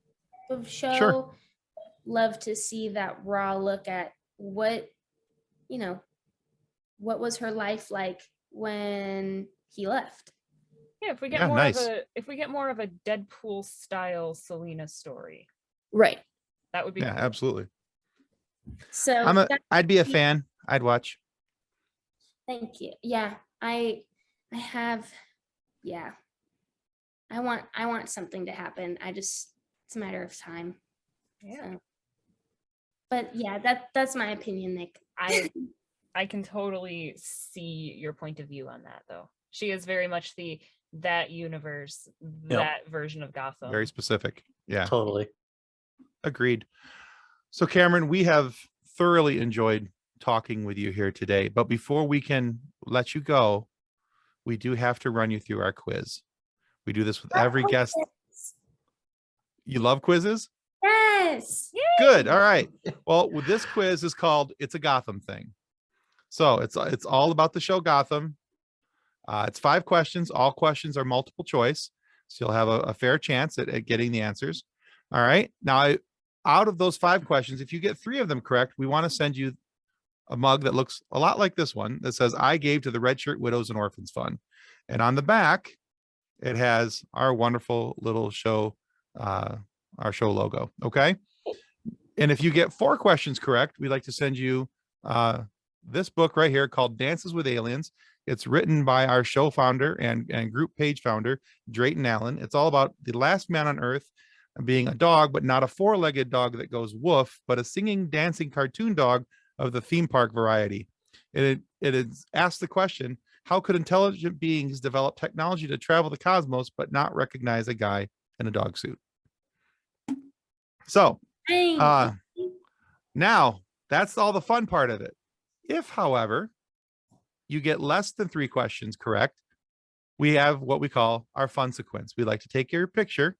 of show. Sure. Love to see that raw look at what was her life like when he left. Yeah, if we get Yeah, more nice. of a Deadpool style Selina story, Right. that would be Yeah, cool. absolutely. So I'd be a fan. I'd watch. thank you. Yeah, I have, I want something to happen. It's a matter of time. Yeah. So. But yeah, that's my opinion, Nick. I can totally see your point of view on that, though. She is very much that universe, that version of Gotham. Very specific. Yeah, Totally. agreed. So Cameron, we have thoroughly enjoyed talking with you here today, but before we can let you go, we do have to run you through our quiz. We do this with every guest. You love quizzes? Yes. Good. All right. Well, this quiz is called "It's a Gotham Thing." So it's all about the show Gotham. It's 5 questions. All questions are multiple choice, so you'll have a fair chance at getting the answers. All right. Now, out of those 5 questions, if you get 3 of them correct, we want to send you a mug that looks a lot like this one that says, "I gave to the Red Shirt Widows and Orphans Fund," and on the back, it has our wonderful little show, our show logo. Okay. And if you get 4 questions correct, we'd like to send you this book right here called Dances with Aliens. It's written by our show founder and group page founder, Drayton Allen. It's all about the last man on Earth being a dog, but not a 4-legged dog that goes woof, but a singing, dancing cartoon dog of the theme park variety. It is asked the question, how could intelligent beings develop technology to travel the cosmos but not recognize a guy in a dog suit? So now that's all the fun part of it. If, however, you get less than 3 questions correct, we have what we call our fun sequence. We like to take your picture,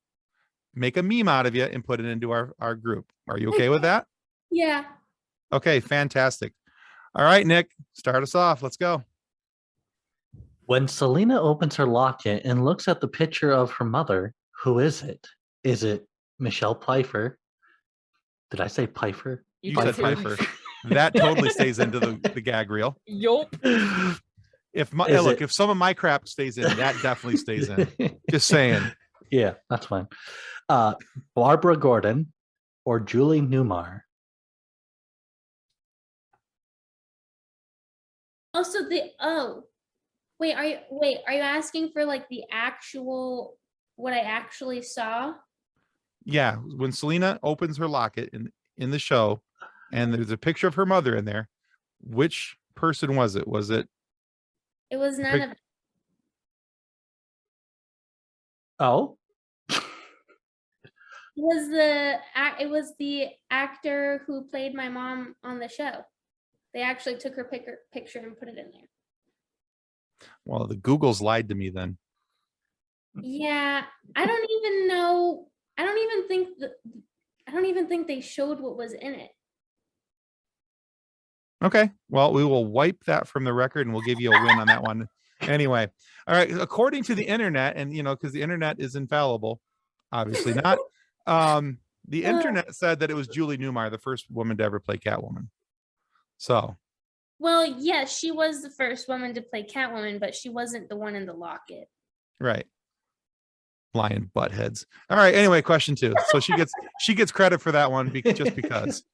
make a meme out of you, and put it into our group. Are you okay with that? Yeah. Okay, fantastic. All right, Nick, start us off. Let's go. When Selina opens her locket and looks at the picture of her mother, who is it? Is it Michelle Pfeiffer? Did I say Pfeiffer? You said Pfeiffer. That totally stays into the gag reel. Yup. If some of my crap stays in, that definitely stays in. Just saying. Yeah, that's fine. Barbara Gordon or Julie Newmar? Also, wait, are you asking for like the actual, what I actually saw? Yeah, when Selina opens her locket in the show, and there's a picture of her mother in there, which person was it? Was it? It was none of. Oh, It was the actor who played my mom on the show. They actually took her picture and put it in there. Well, the Googles lied to me then. Yeah, I don't even know. I don't even think they showed what was in it. Okay. Well, we will wipe that from the record and we'll give you a win on that one. Anyway. All right. According to the internet, and because the internet is infallible, obviously not. The internet said that it was Julie Newmar, the first woman to ever play Catwoman. So. Well, yes, she was the first woman to play Catwoman, but she wasn't the one in the locket. Right. Lion butt heads. All right. Anyway, question 2. So she gets credit for that one just because.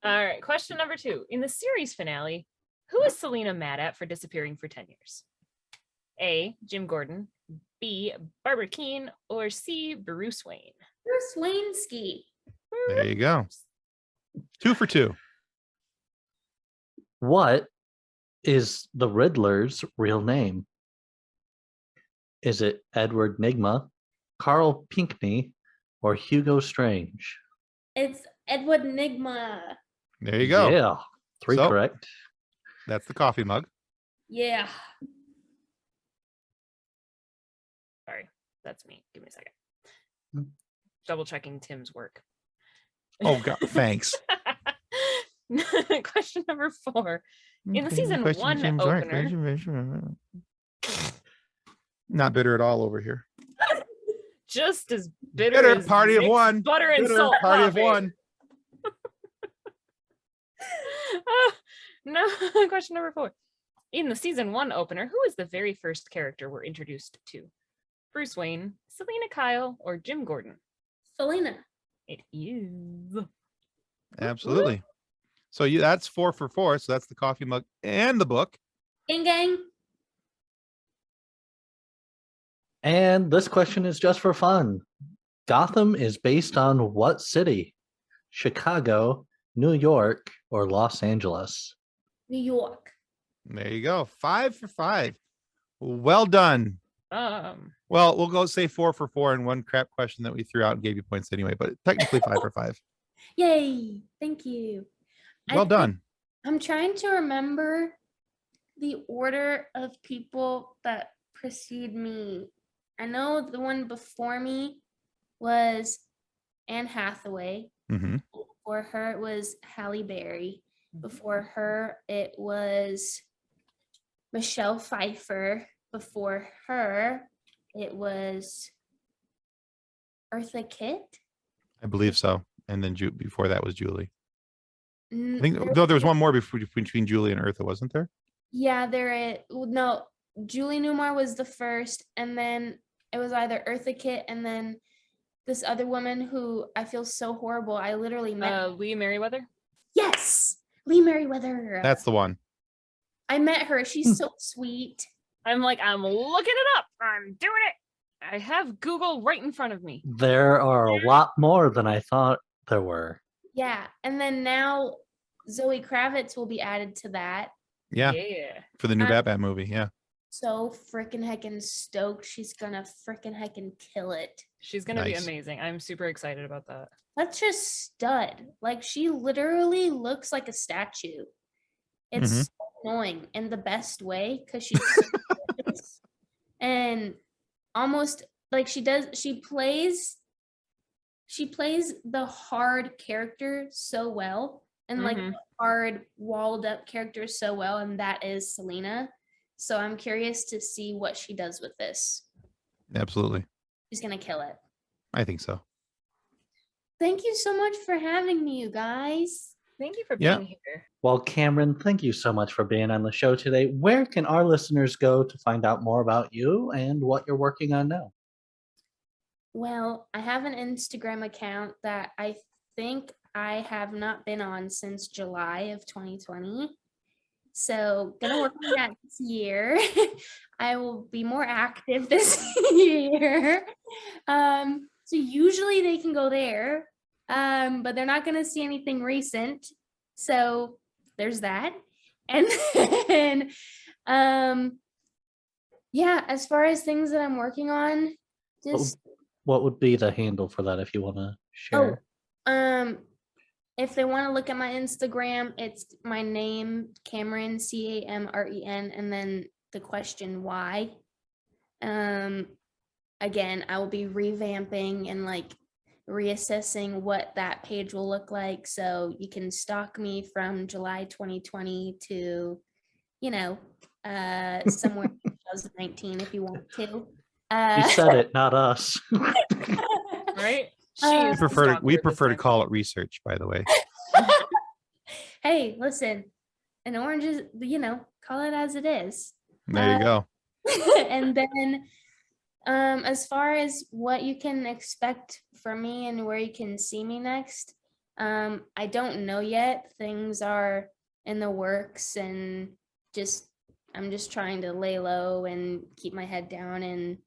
All right. Question number 2. In the series finale, who is Selina mad at for disappearing for 10 years? A, Jim Gordon, B, Barbara Keene, or C, Bruce Wayne? Bruce Wayne-ski. There you go. 2 for 2. What is the Riddler's real name? Is it Edward Nygma, Carl Pinkney, or Hugo Strange? It's Edward Nygma. There you go. Yeah, 3 So- correct. That's the coffee mug. Yeah. Sorry, that's me. Give me a second. Double checking Tim's work. Oh God, thanks. Question number 4. In the season 1 opener, Not bitter at all over here. just as bitter, Bitter as party of mixed one. butter and Bitter salt party of coffee. one. No, question number 4. In the season 1 opener, who is the very first character we're introduced to? Bruce Wayne, Selina Kyle, or Jim Gordon? Selina. It is. Absolutely. So that's 4 for 4. So that's the coffee mug and the book. Gang gang. And this question is just for fun. Gotham is based on what city? Chicago, New York, or Los Angeles? New York. There you go. 5 for 5. Well done. Well, we'll go say 4 for 4 and one crap question that we threw out and gave you points anyway, but technically 5 for 5. Yay. Thank you. Well done. I'm trying to remember the order of people that precede me. I know the one before me was Anne Hathaway. Mm-hmm. Before her, it was Halle Berry. Before her, it was Michelle Pfeiffer. Before her, it was Eartha Kitt. I believe so. And then before that was Julie. I N- think there- though there was one more between Julie and Eartha, wasn't there? Yeah, there is. No, Julie Newmar was the first, and then it was either Eartha Kitt and then this other woman who I feel so horrible. I literally met. Lee Merriweather? Yes, Lee Merriweather. That's the one. I met her. She's so sweet. I'm looking it up. I'm doing it. I have Google right in front of me. There are a lot more than I thought there were. Yeah, and then now Zoe Kravitz will be added to that. Yeah. For the new I'm Batman movie. Yeah. so freaking heckin' stoked. She's gonna freaking heckin' kill it. She's going to be Nice. amazing. I'm super excited about that. That's just stud. Like she literally looks like a statue. It's Mhm. so annoying in the best way because she's so gorgeous. And almost like she plays the hard character so well and like Mhm. the hard walled up character so well, and that is Selina. So I'm curious to see what she does with this. Absolutely. She's gonna kill it. I think so. Thank you so much for having me, you guys. Thank you for Yeah. being here. Well, Camren, thank you so much for being on the show today. Where can our listeners go to find out more about you and what you're working on now? Well, I have an Instagram account that I think I have not been on since July of 2020. So gonna work on that this year. I will be more active this year. So usually they can go there, but they're not gonna see anything recent. So there's that. And then, yeah, as far as things that I'm working on, just What would be the handle for that if you want to share? if they want to look at my Instagram, it's my name, Camren, Camren, and then the question why. Again, I will be revamping and like reassessing what that page will look like. So you can stalk me from July 2020 to, somewhere in 2019 if you want to. You said it, not us. Right? Uh, We prefer to call it research, by the way. Hey, listen, an orange is, call it as it is. There you go. And then as far as what you can expect from me and where you can see me next, I don't know yet. Things are in the works, and I'm just trying to lay low and keep my head down and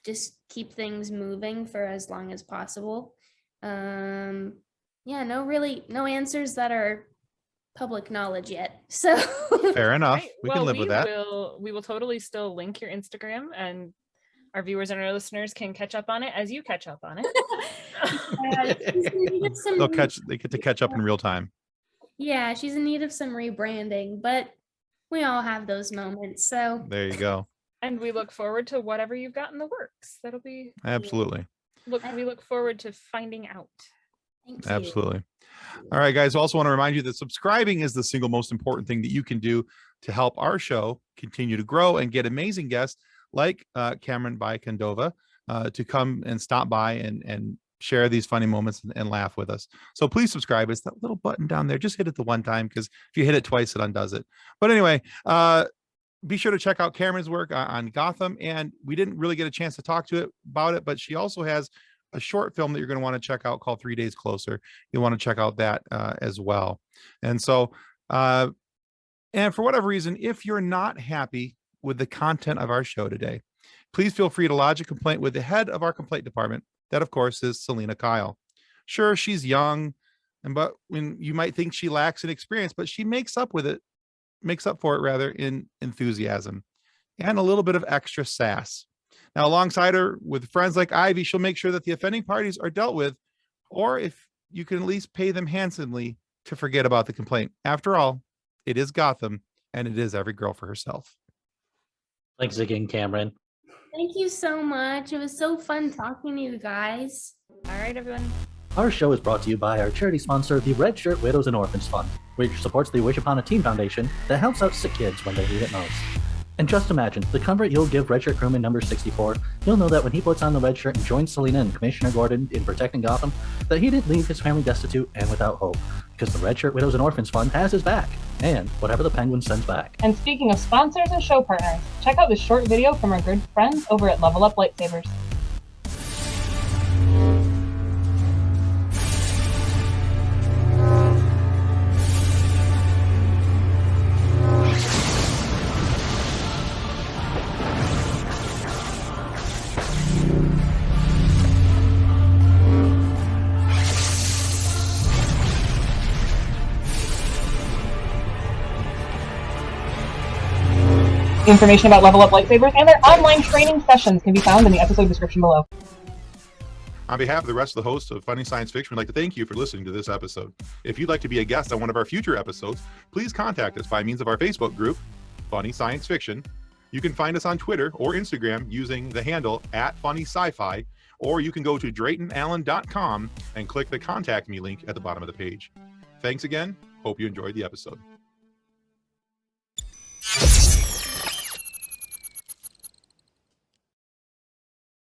just keep things moving for as long as possible. No answers that are public knowledge yet. So Fair enough. Right. We can live with that. We will totally still link your Instagram, and our viewers and our listeners can catch up on it as you catch up on it. They get to catch up in real time. Yeah, she's in need of some rebranding, but we all have those moments. So There you go. And we look forward to whatever you've got in the works. That'll be Absolutely. we look forward to finding out. thank you. Absolutely. All right, guys. Also want to remind you that subscribing is the single most important thing that you can do to help our show continue to grow and get amazing guests like Camren Bicondova to come and stop by and share these funny moments and laugh with us. So please subscribe. It's that little button down there. Just hit it the one time, because if you hit it twice, it undoes it. But anyway, be sure to check out Camren's work on Gotham. And we didn't really get a chance to talk to it about it, but she also has a short film that you're going to want to check out called 3 Days Closer. You'll want to check out that as well. And so, and for whatever reason, if you're not happy with the content of our show today, please feel free to lodge a complaint with the head of our complaint department. That, of course, is Selina Kyle. Sure, she's young, but when you might think she lacks in experience, but she makes up for it in enthusiasm and a little bit of extra sass. Now, alongside her, with friends like Ivy, she'll make sure that the offending parties are dealt with, or if you can at least pay them handsomely to forget about the complaint. After all, it is Gotham, and it is every girl for herself. Thanks again, Camren. Thank you so much. It was so fun talking to you guys. All right, everyone. Our show is brought to you by our charity sponsor, the Red Shirt Widows and Orphans Fund, which supports the Wish Upon a Teen Foundation that helps out sick kids when they need it most. And just imagine, the comfort you'll give Red Shirt crewman number 64, you'll know that when he puts on the red shirt and joins Selina and Commissioner Gordon in protecting Gotham, that he didn't leave his family destitute and without hope, because the Red Shirt Widows and Orphans Fund has his back, and whatever the Penguin sends back. And speaking of sponsors and show partners, check out this short video from our good friends over at Level Up Lightsabers. Information about Level Up Lightsabers and their online training sessions can be found in the episode description below. On behalf of the rest of the hosts of Funny Science Fiction, we'd like to thank you for listening to this episode. If you'd like to be a guest on one of our future episodes, please contact us by means of our Facebook group, Funny Science Fiction. You can find us on Twitter or Instagram using the handle @FunnySci-Fi, or you can go to DraytonAllen.com and click the Contact Me link at the bottom of the page. Thanks again. Hope you enjoyed the episode.